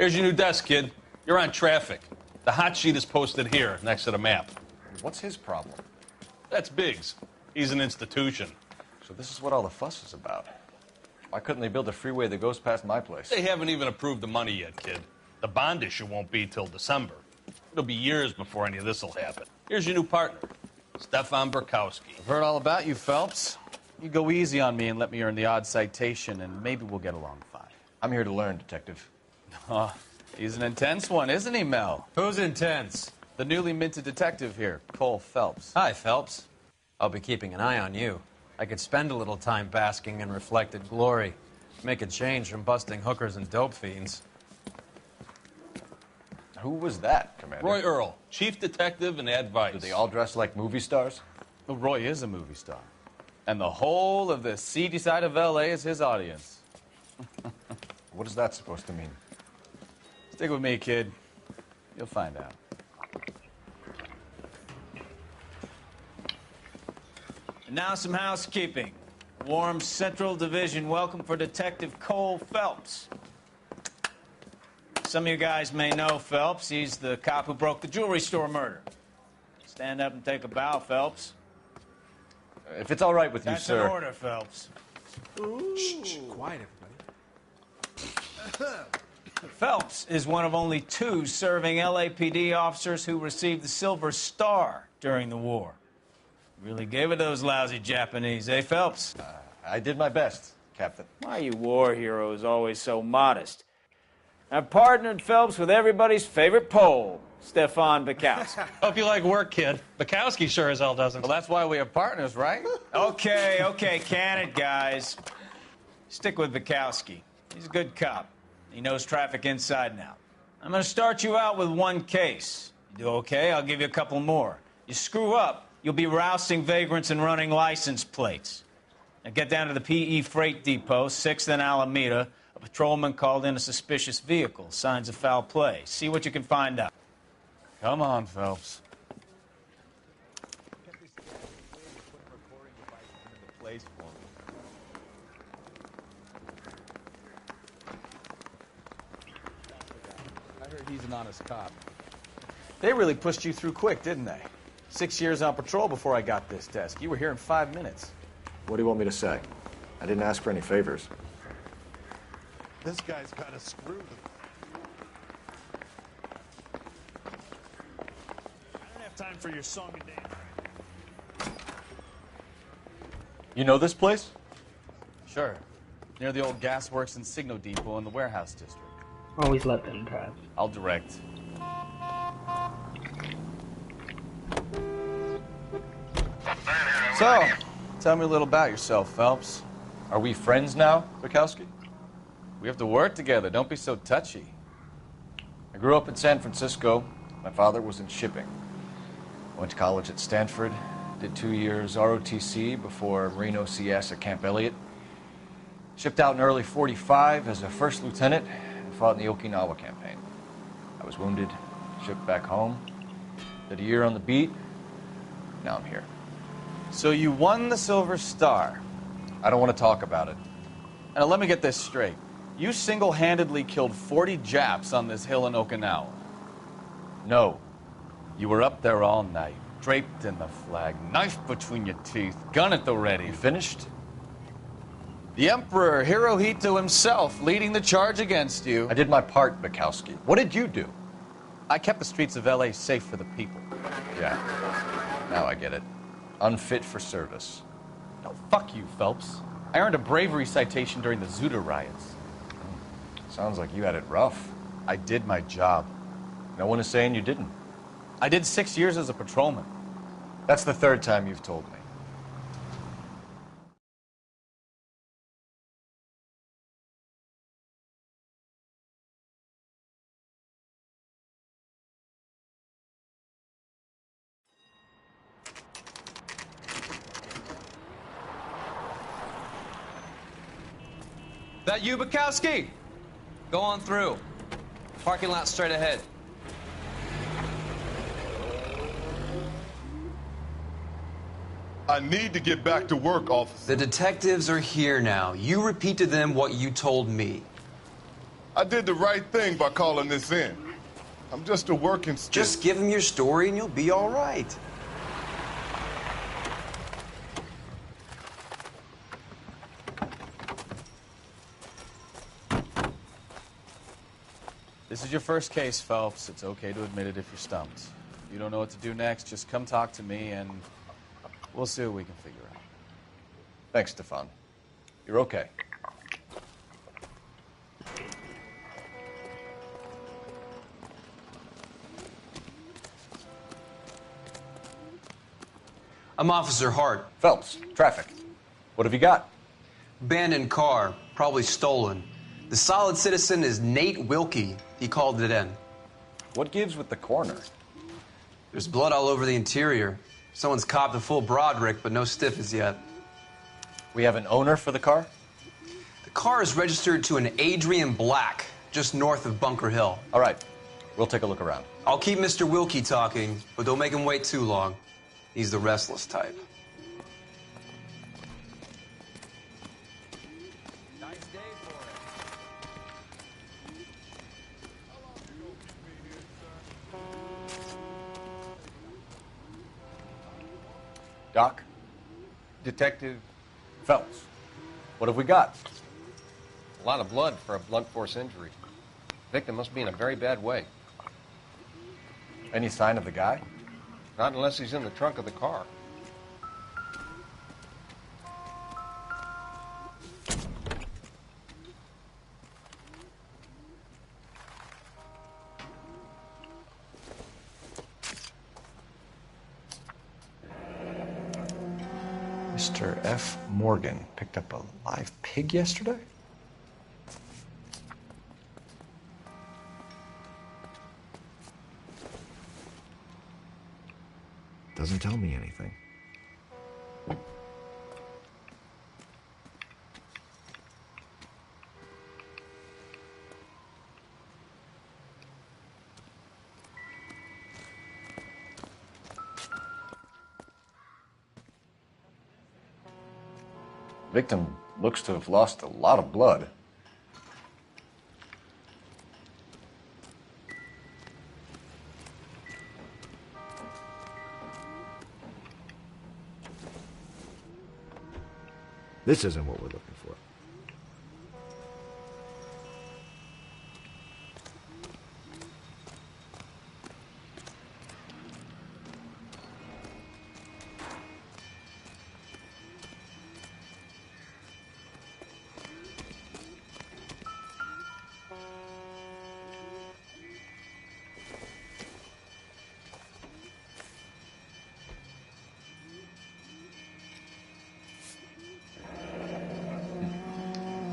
Here's your new desk, kid. You're on traffic. The hot sheet is posted here, next to the map. What's his problem? That's Biggs. He's an institution. So this is what all the fuss is about. Why couldn't they build a freeway that goes past my place? They haven't even approved the money yet, kid. The bond issue won't be till December. It'll be years before any of this will happen. Here's your new partner, Stefan Burkowski. I've heard all about you, Phelps. You go easy on me and let me earn the odd citation, and maybe we'll get along fine. I'm here to learn, Detective. Oh, he's an intense one, isn't he, Mel? Who's intense? The newly minted detective here, Cole Phelps. Hi, Phelps. I'll be keeping an eye on you. I could spend a little time basking in reflected glory. Make a change from busting hookers and dope fiends. Who was that, Commander? Roy Earl, chief detective and advice. Do they all dress like movie stars? Well, Roy is a movie star. And the whole of the seedy side of L.A. is his audience. What is that supposed to mean? Stick with me, kid. You'll find out. And now some housekeeping. Warm Central Division welcome for Detective Cole Phelps. Some of you guys may know Phelps. He's the cop who broke the jewelry store murder. Stand up and take a bow, Phelps. If it's all right with you, That's sir. an order, Phelps. Shh, quiet, everybody. Phelps is one of only 2 serving LAPD officers who received the Silver Star during the war. Really gave it to those lousy Japanese, eh, Phelps? I did my best, Captain. Why are you war heroes always so modest? I've partnered Phelps with everybody's favorite Pole, Stefan Burkowski. Hope you like work, kid. Bukowski sure as hell doesn't. Well, that's why we have partners, right? Okay, can it, guys? Stick with Burkowski. He's a good cop. He knows traffic inside and out. I'm going to start you out with 1 case. You do okay, I'll give you a couple more. You screw up, you'll be rousting vagrants and running license plates. Now get down to the PE Freight Depot, 6th and Alameda. A patrolman called in a suspicious vehicle. Signs of foul play. See what you can find out. Come on, Phelps. I heard he's an honest cop. They really pushed you through quick, didn't they? 6 years on patrol before I got this desk. You were here in 5 minutes. What do you want me to say? I didn't ask for any favors. This guy's got a screw. I don't have time for your song and dance. You know this place? Sure. Near the old gas works and Signo Depot in the warehouse district. Always let them drive. I'll direct. So, tell me a little about yourself, Phelps. Are we friends now, Burkowski? We have to work together. Don't be so touchy. I grew up in San Francisco. My father was in shipping. Went to college at Stanford. Did 2 years ROTC before Marine OCS at Camp Elliott. Shipped out in early '45 as a first lieutenant and fought in the Okinawa campaign. I was wounded, shipped back home. Did a year on the beat. Now I'm here. So you won the Silver Star. I don't want to talk about it. Now let me get this straight. You single-handedly killed 40 Japs on this hill in Okinawa. No. You were up there all night, draped in the flag, knife between your teeth, gun at the ready. You finished? The Emperor Hirohito himself leading the charge against you. I did my part, Bukowski. What did you do? I kept the streets of L.A. safe for the people. Yeah. Now I get it. Unfit for service. No, fuck you, Phelps. I earned a bravery citation during the Zuda riots. Sounds like you had it rough. I did my job. No one is saying you didn't. I did 6 years as a patrolman. That's the 3rd time you've told me. That you, Bukowski? Go on through. Parking lot straight ahead. I need to get back to work, officer. The detectives are here now. You repeat to them what you told me. I did the right thing by calling this in. I'm just a working stick. Just give him your story and you'll be all right. This is your first case, Phelps. It's okay to admit it if you're stumped. If you don't know what to do next, just come talk to me and we'll see what we can figure out. Thanks, Stefan. You're okay. I'm Officer Hart. Phelps, traffic. What have you got? Abandoned car, probably stolen. The solid citizen is Nate Wilkie. He called it in. What gives with the coroner? There's blood all over the interior. Someone's copped a full Broderick, but no stiff as yet. We have an owner for the car? The car is registered to an Adrian Black, just north of Bunker Hill. All right. We'll take a look around. I'll keep Mr. Wilkie talking, but don't make him wait too long. He's the restless type. Nice day for it. Doc? Detective, Phelps. What have we got? a lot of blood for a blunt force injury. Victim must be in a very bad way. Any sign of the guy? Not unless he's in the trunk of the car. Mr. F. Morgan picked up a live pig yesterday? Doesn't tell me anything. Victim looks to have lost a lot of blood. This isn't what we're looking for.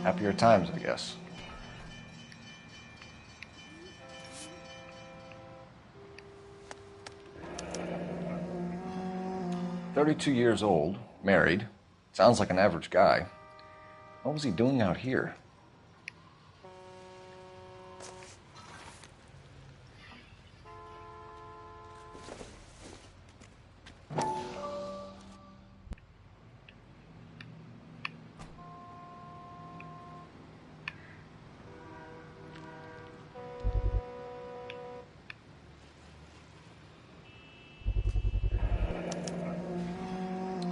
Happier times, I guess. "32 years old, married. Sounds like an average guy. What was he doing out here?"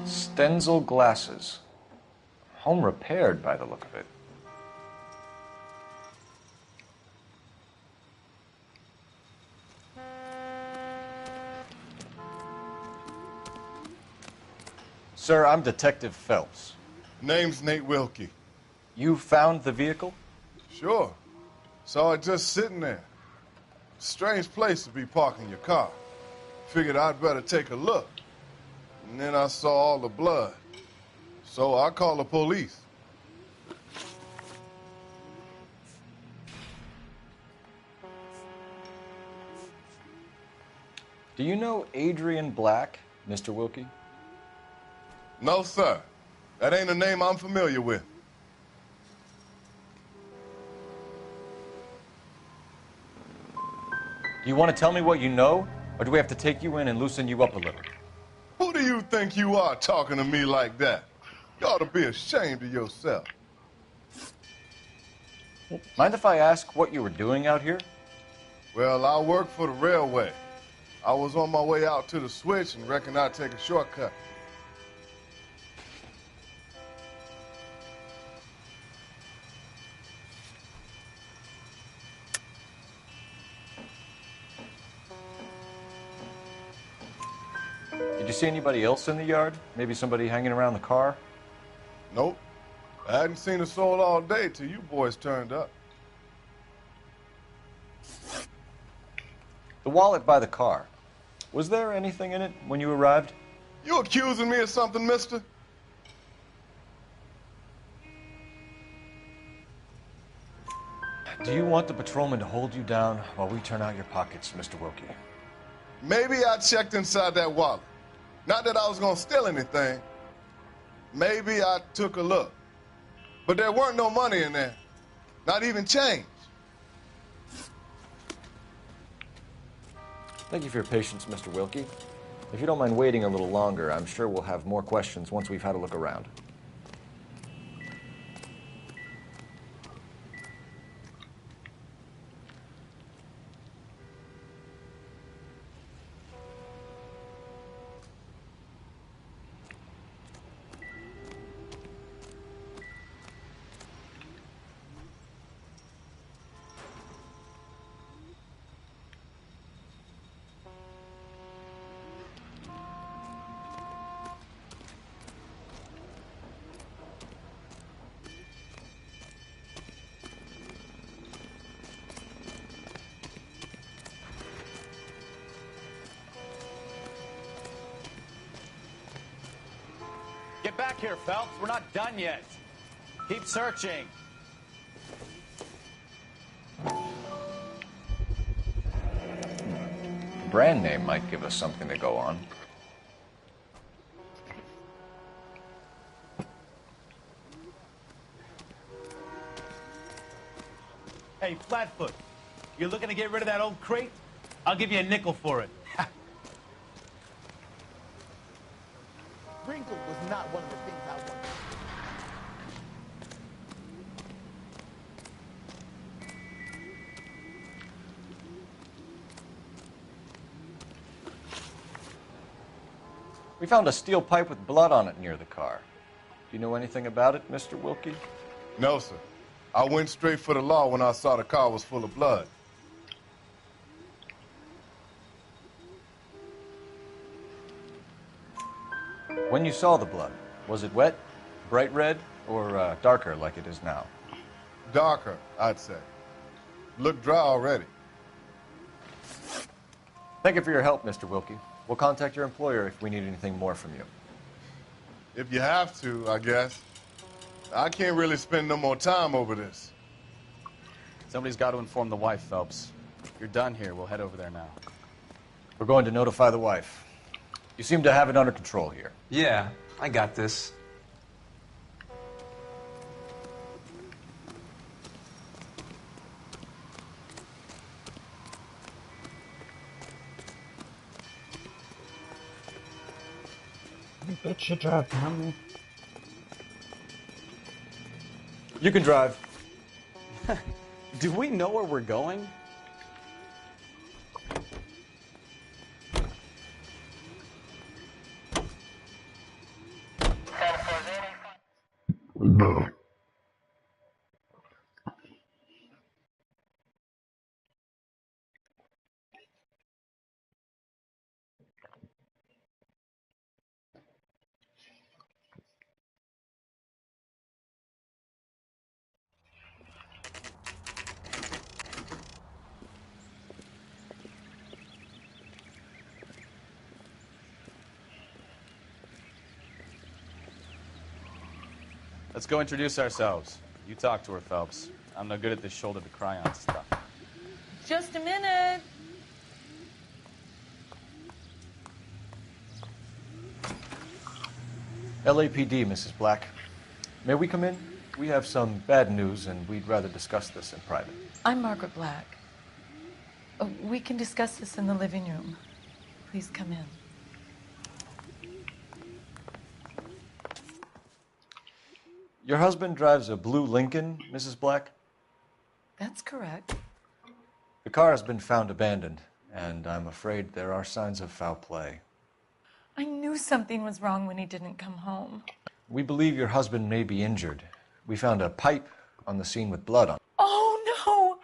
Stenzel glasses. Home repaired by the look of it. Sir, I'm Detective Phelps. Name's Nate Wilkie. You found the vehicle? Sure. Saw it just sitting there. Strange place to be parking your car. Figured I'd better take a look. And then I saw all the blood. So I called the police. Do you know Adrian Black, Mr. Wilkie? No, sir. That ain't a name I'm familiar with. Do you want to tell me what you know, or do we have to take you in and loosen you up a little? Who do you think you are talking to me like that? You ought to be ashamed of yourself. Mind if I ask what you were doing out here? Well, I work for the railway. I was on my way out to the switch and reckoned I'd take a shortcut. Did you see anybody else in the yard? Maybe somebody hanging around the car? Nope. I hadn't seen a soul all day till you boys turned up. The wallet by the car. Was there anything in it when you arrived? You accusing me of something, mister? Do you want the patrolman to hold you down while we turn out your pockets, Mr. Wilkie? Maybe I checked inside that wallet. Not that I was gonna steal anything. Maybe I took a look. But there weren't no money in there. Not even change. Thank you for your patience, Mr. Wilkie. If you don't mind waiting a little longer, I'm sure we'll have more questions once we've had a look around. Get back here, Phelps. We're not done yet. Keep searching. Brand name might give us something to go on. Hey, Flatfoot, you looking to get rid of that old crate? I'll give you a nickel for it. Wrinkle was not one of the things I wanted. We found a steel pipe with blood on it near the car. Do you know anything about it, Mr. Wilkie? No, sir. I went straight for the law when I saw the car was full of blood. When you saw the blood, was it wet, bright red, or darker like it is now? Darker, I'd say. Looked dry already. Thank you for your help, Mr. Wilkie. We'll contact your employer if we need anything more from you. If you have to, I guess. I can't really spend no more time over this. Somebody's got to inform the wife, Phelps. If you're done here, we'll head over there now. We're going to notify the wife. You seem to have it under control here. Yeah, I got this. You bitch, you drive, mommy. You can drive. Do we know where we're going? No. Let's go introduce ourselves. You talk to her, Phelps. I'm no good at this shoulder to cry on stuff. Just a minute. LAPD, Mrs. Black. May we come in? We have some bad news, and we'd rather discuss this in private. I'm Margaret Black. We can discuss this in the living room. Please come in. Your husband drives a blue Lincoln, Mrs. Black? That's correct. The car has been found abandoned, and I'm afraid there are signs of foul play. I knew something was wrong when he didn't come home. We believe your husband may be injured. We found a pipe on the scene with blood on it. Oh, no!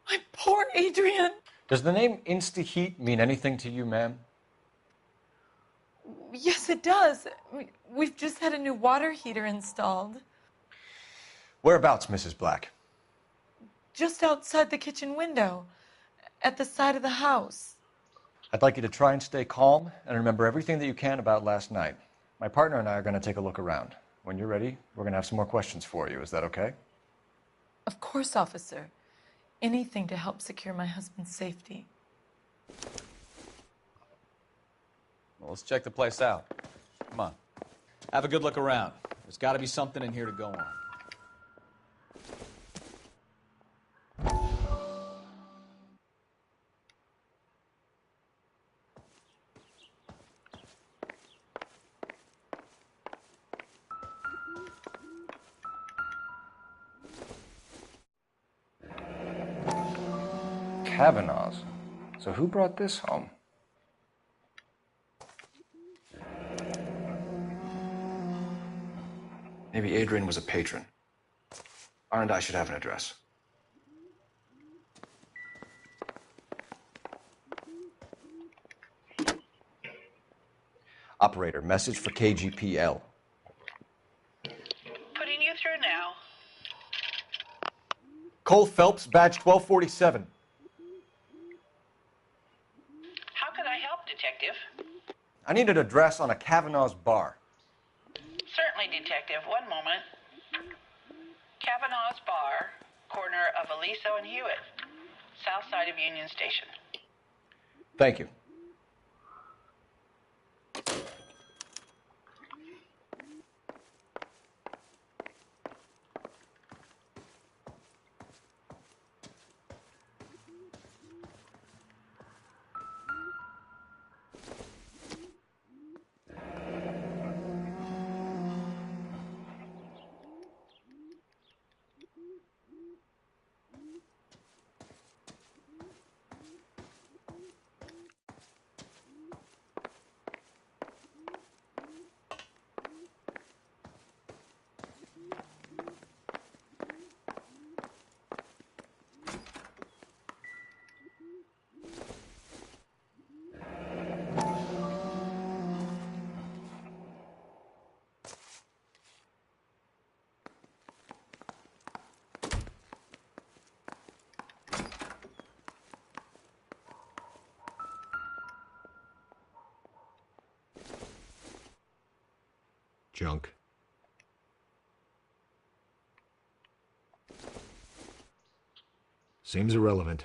My poor Adrian! Does the name Insta-Heat mean anything to you, ma'am? Yes, it does. We've just had a new water heater installed. Whereabouts, Mrs. Black? Just outside the kitchen window, at the side of the house. I'd like you to try and stay calm and remember everything that you can about last night. My partner and I are going to take a look around. When you're ready, we're going to have some more questions for you. Is that okay? Of course, officer. Anything to help secure my husband's safety. Well, let's check the place out. Come on. Have a good look around. There's got to be something in here to go on. Kavanaugh's. So who brought this home? Maybe Adrian was a patron. R&I should have an address. Operator, message for KGPL. Putting you through now. Cole Phelps, badge 1247. How can I help, Detective? I need an address on a Kavanaugh's bar. Certainly, Detective. One moment. Kavanaugh's Bar, corner of Aliso and Hewitt, south side of Union Station. Thank you. Junk. Seems irrelevant.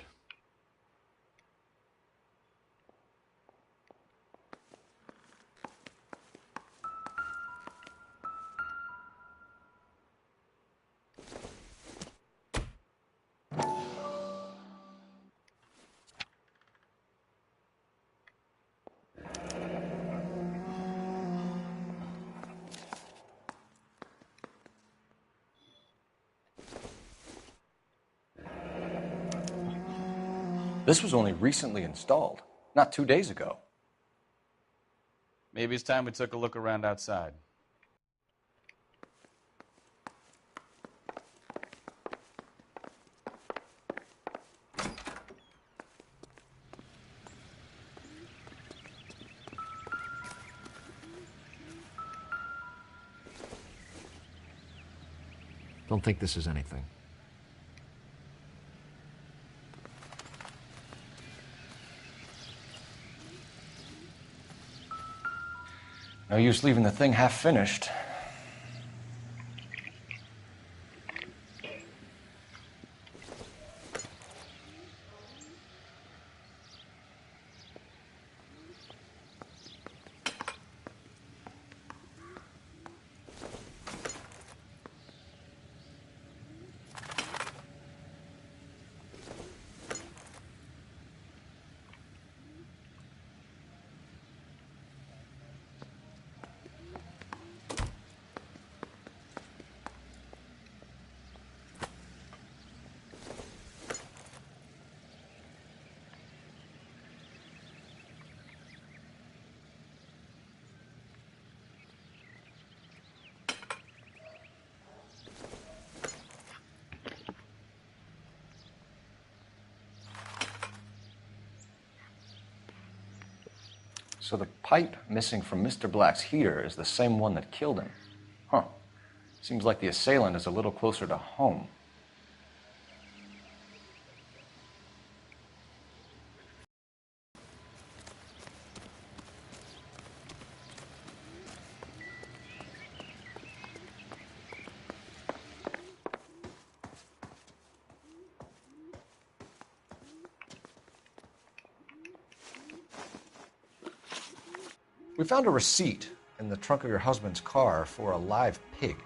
This was only recently installed, not 2 days ago. Maybe it's time we took a look around outside. Don't think this is anything. No use leaving the thing half finished. So the pipe missing from Mr. Black's heater is the same one that killed him. Huh. Seems like the assailant is a little closer to home. We found a receipt in the trunk of your husband's car for a live pig.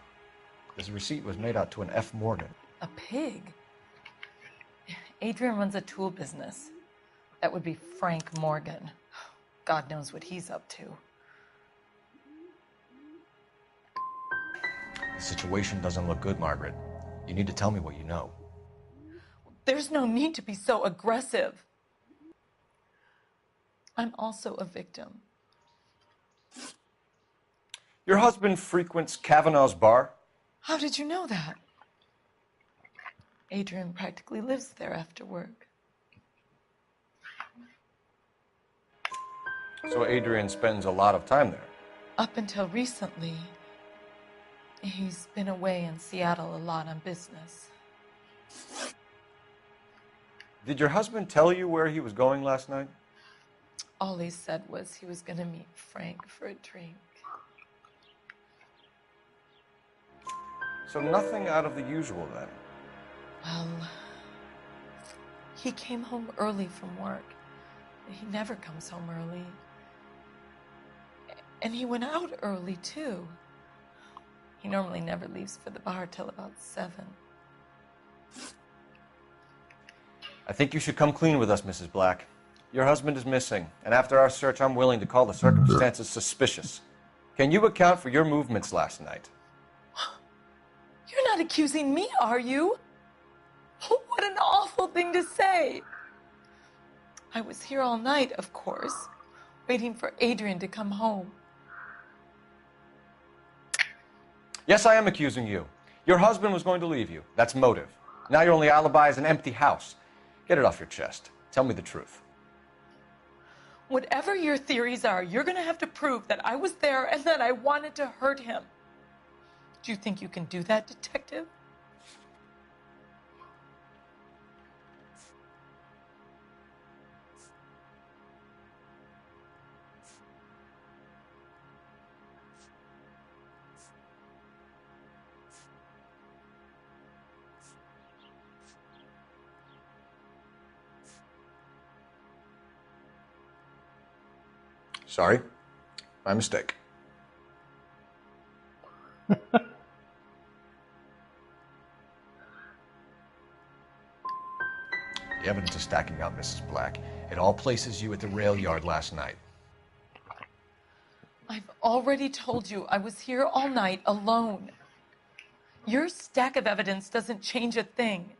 This receipt was made out to an F. Morgan. A pig? Adrian runs a tool business. That would be Frank Morgan. God knows what he's up to. The situation doesn't look good, Margaret. You need to tell me what you know. There's no need to be so aggressive. I'm also a victim. Your husband frequents Kavanaugh's bar? How did you know that? Adrian practically lives there after work. So Adrian spends a lot of time there? Up until recently, he's been away in Seattle a lot on business. Did your husband tell you where he was going last night? All he said was he was going to meet Frank for a drink. So nothing out of the usual then? Well, he came home early from work. He never comes home early. And he went out early, too. He normally never leaves for the bar till about 7. I think you should come clean with us, Mrs. Black. Your husband is missing, and after our search, I'm willing to call the circumstances suspicious. Can you account for your movements last night? You're not accusing me, are you? What an awful thing to say. I was here all night, of course, waiting for Adrian to come home. Yes, I am accusing you. Your husband was going to leave you. That's motive. Now your only alibi is an empty house. Get it off your chest. Tell me the truth. Whatever your theories are, you're going to have to prove that I was there and that I wanted to hurt him. Do you think you can do that, detective? Sorry. My mistake. The evidence is stacking up, Mrs. Black. It all places you at the rail yard last night. I've already told you I was here all night alone. Your stack of evidence doesn't change a thing.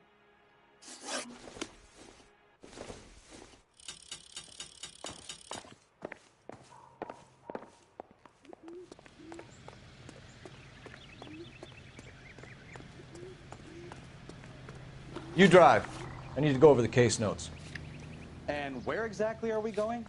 You drive. I need to go over the case notes. And where exactly are we going?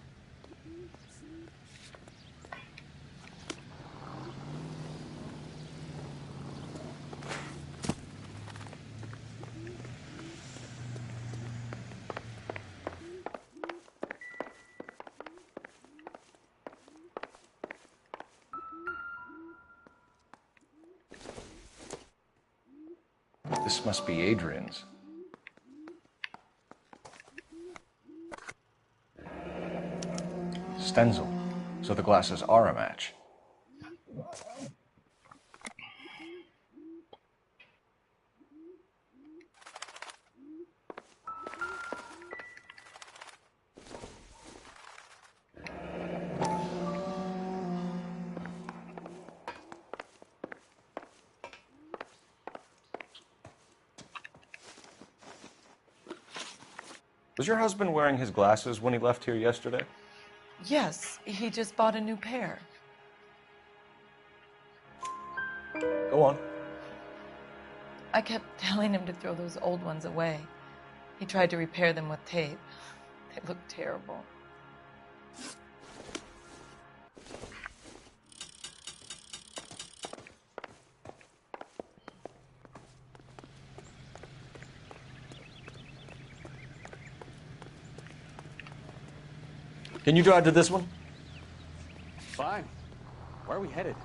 This must be Adrian's. Stenzel. So the glasses are a match. Was your husband wearing his glasses when he left here yesterday? Yes, he just bought a new pair. Go on. I kept telling him to throw those old ones away. He tried to repair them with tape. They looked terrible. Can you drive to this one? Fine. Where are we headed?